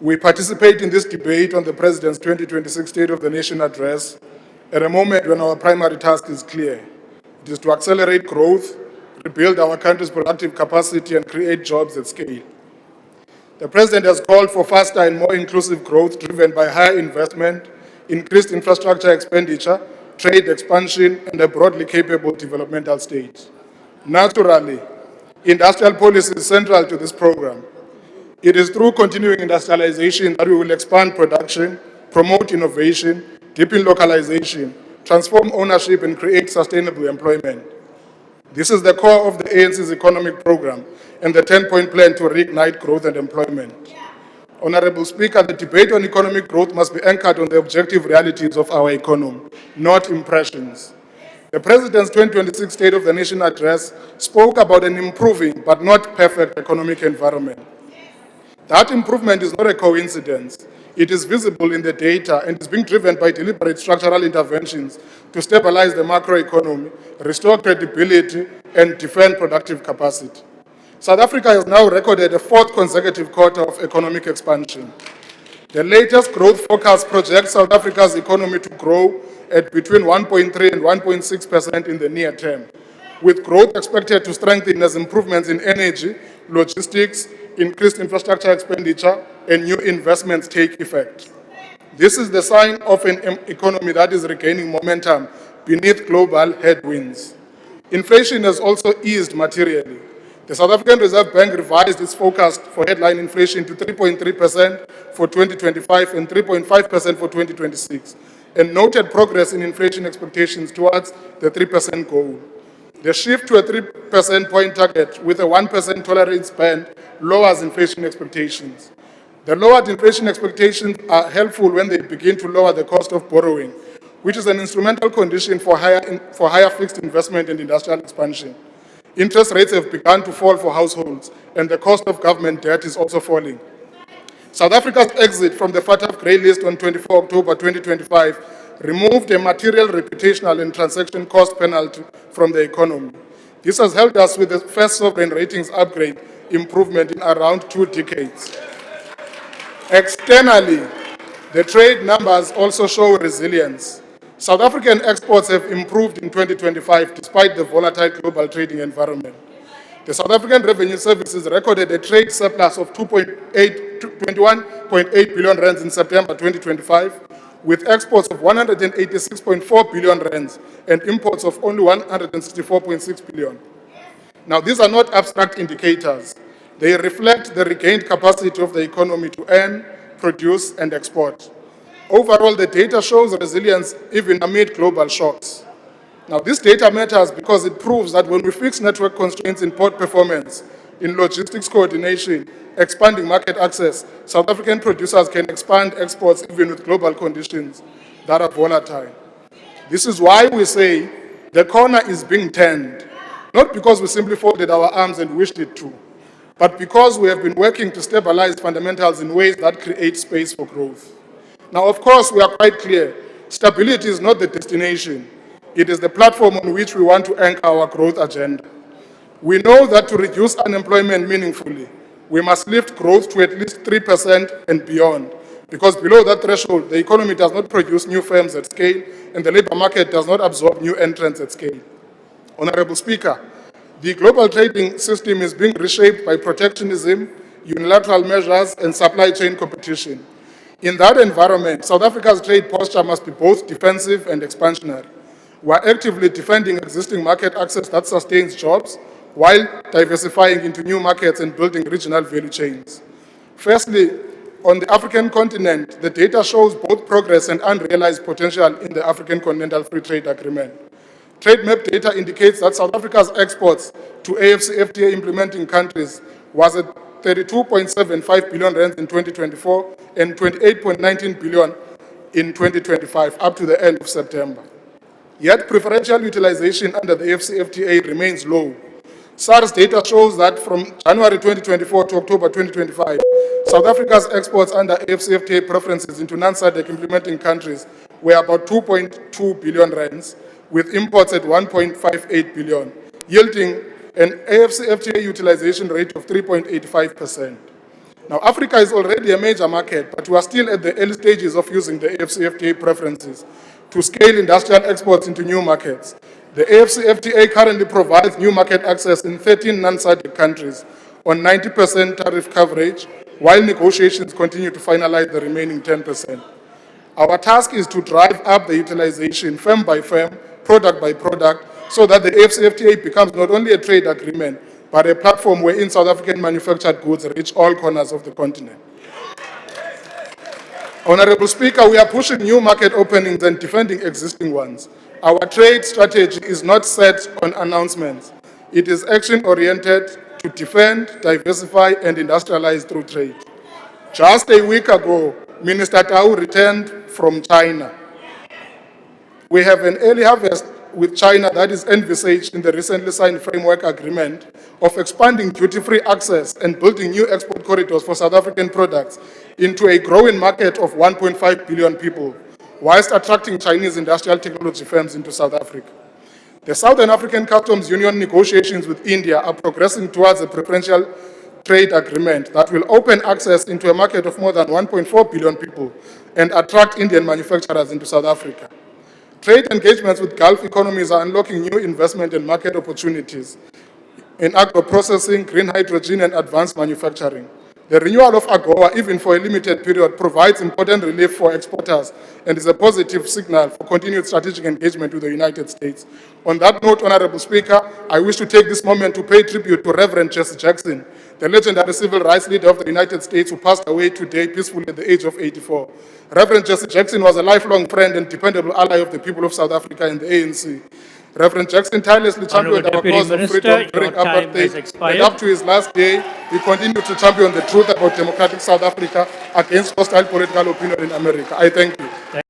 We participate in this debate on the President's 2026 State of the Nation address at a moment when our primary task is clear. It is to accelerate growth, rebuild our country's productive capacity, and create jobs at scale. The President has called for faster and more inclusive growth driven by higher investment, increased infrastructure expenditure, trade expansion, and a broadly capable developmental state. Naturally, industrial policy is central to this program. It is through continuing industrialization that we will expand production, promote innovation, deepen localization, transform ownership, and create sustainable employment. This is the core of the ANC's economic program and the 10-point plan to reignite growth and employment. Honorable Speaker, the debate on economic growth must be anchored on the objective realities of our economy, not impressions. The President's 2026 State of the Nation address spoke about an improving but not perfect economic environment. That improvement is not a coincidence. It is visible in the data and is being driven by deliberate structural interventions to stabilize the macroeconomy, restore credibility, and defend productive capacity. South Africa has now recorded a fourth consecutive quarter of economic expansion. The latest growth forecast projects South Africa's economy to grow at between 1.3 and 1.6% in the near term, with growth expected to strengthen as improvements in energy, logistics, increased infrastructure expenditure, and new investments take effect. This is the sign of an economy that is regaining momentum beneath global headwinds. Inflation has also eased materially. The South African Reserve Bank revised its forecast for headline inflation to 3.3% for 2025 and 3.5% for 2026, and noted progress in inflation expectations towards the 3% goal. The shift to a 3% point target with a 1% tolerance band lowers inflation expectations. The lowered inflation expectations are helpful when they begin to lower the cost of borrowing, which is an instrumental condition for higher fixed investment and industrial expansion. Interest rates have begun to fall for households, and the cost of government debt is also falling. South Africa's exit from the FATF grey list on 24 October 2025 removed a material reputational and transaction cost penalty from the economy. This has helped us with the first sovereign ratings upgrade improvement in around 2 decades. Externally, the trade numbers also show resilience. South African exports have improved in 2025 despite the volatile global trading environment. The South African Revenue Services recorded a trade surplus of 21.8 billion rands in September 2025, with exports of 186.4 billion rands and imports of only 164.6 billion. Now, these are not abstract indicators. They reflect the regained capacity of the economy to earn, produce, and export. Overall, the data shows resilience even amid global shocks. Now, this data matters because it proves that when we fix network constraints in port performance, in logistics coordination, expanding market access, South African producers can expand exports even with global conditions that are volatile. This is why we say the corner is being turned, not because we simply folded our arms and wished it to, but because we have been working to stabilize fundamentals in ways that create space for growth. Now, of course, we are quite clear. Stability is not the destination. It is the platform on which we want to anchor our growth agenda. We know that to reduce unemployment meaningfully, we must lift growth to at least 3% and beyond, because below that threshold, the economy does not produce new firms at scale, and the labor market does not absorb new entrants at scale. Honorable Speaker, the global trading system is being reshaped by protectionism, unilateral measures, and supply chain competition. In that environment, South Africa's trade posture must be both defensive and expansionary. We are actively defending existing market access that sustains jobs while diversifying into new markets and building regional value chains. Firstly, on the African continent, the data shows both progress and unrealized potential in the African Continental Free Trade Agreement. Trade map data indicates that South Africa's exports to AfCFTA implementing countries was at 32.75 billion rands in 2024 and 28.19 billion in 2025 up to the end of September. Yet preferential utilization under the AfCFTA remains low. SARS data shows that from January 2024 to October 2025, South Africa's exports under AfCFTA preferences into non-SADC implementing countries were about 2.2 billion rands, with imports at 1.58 billion, yielding an AfCFTA utilization rate of 3.85%. Now, Africa is already a major market, but we are still at the early stages of using the AfCFTA preferences to scale industrial exports into new markets. The AfCFTA currently provides new market access in 13 non-SADC countries on 90% tariff coverage, while negotiations continue to finalize the remaining 10%. Our task is to drive up the utilization firm by firm, product by product, so that the AfCFTA becomes not only a trade agreement, but a platform wherein South African manufactured goods reach all corners of the continent. Honorable Speaker, we are pushing new market openings and defending existing ones. Our trade strategy is not set on announcements. It is action-oriented to defend, diversify, and industrialize through trade. Just a week ago, Minister Tau returned from China. We have an early harvest with China that is envisaged in the recently signed framework agreement of expanding duty-free access and building new export corridors for South African products into a growing market of 1.5 billion people, whilst attracting Chinese industrial technology firms into South Africa. The Southern African Customs Union negotiations with India are progressing towards a preferential trade agreement that will open access into a market of more than 1.4 billion people and attract Indian manufacturers into South Africa. Trade engagements with Gulf economies are unlocking new investment and market opportunities in agro-processing, green hydrogen, and advanced manufacturing. The renewal of AGOA, even for a limited period, provides important relief for exporters and is a positive signal for continued strategic engagement with the United States. On that note, Honorable Speaker, I wish to take this moment to pay tribute to Reverend Jesse Jackson, the legendary civil rights leader of the United States who passed away today peacefully at the age of 84. Reverend Jesse Jackson was a lifelong friend and dependable ally of the people of South Africa and the ANC. Reverend Jackson tirelessly championed our cause of freedom during apartheid, and up to his last day, he continued to champion the truth about democratic South Africa against hostile political opinion in America. I thank you.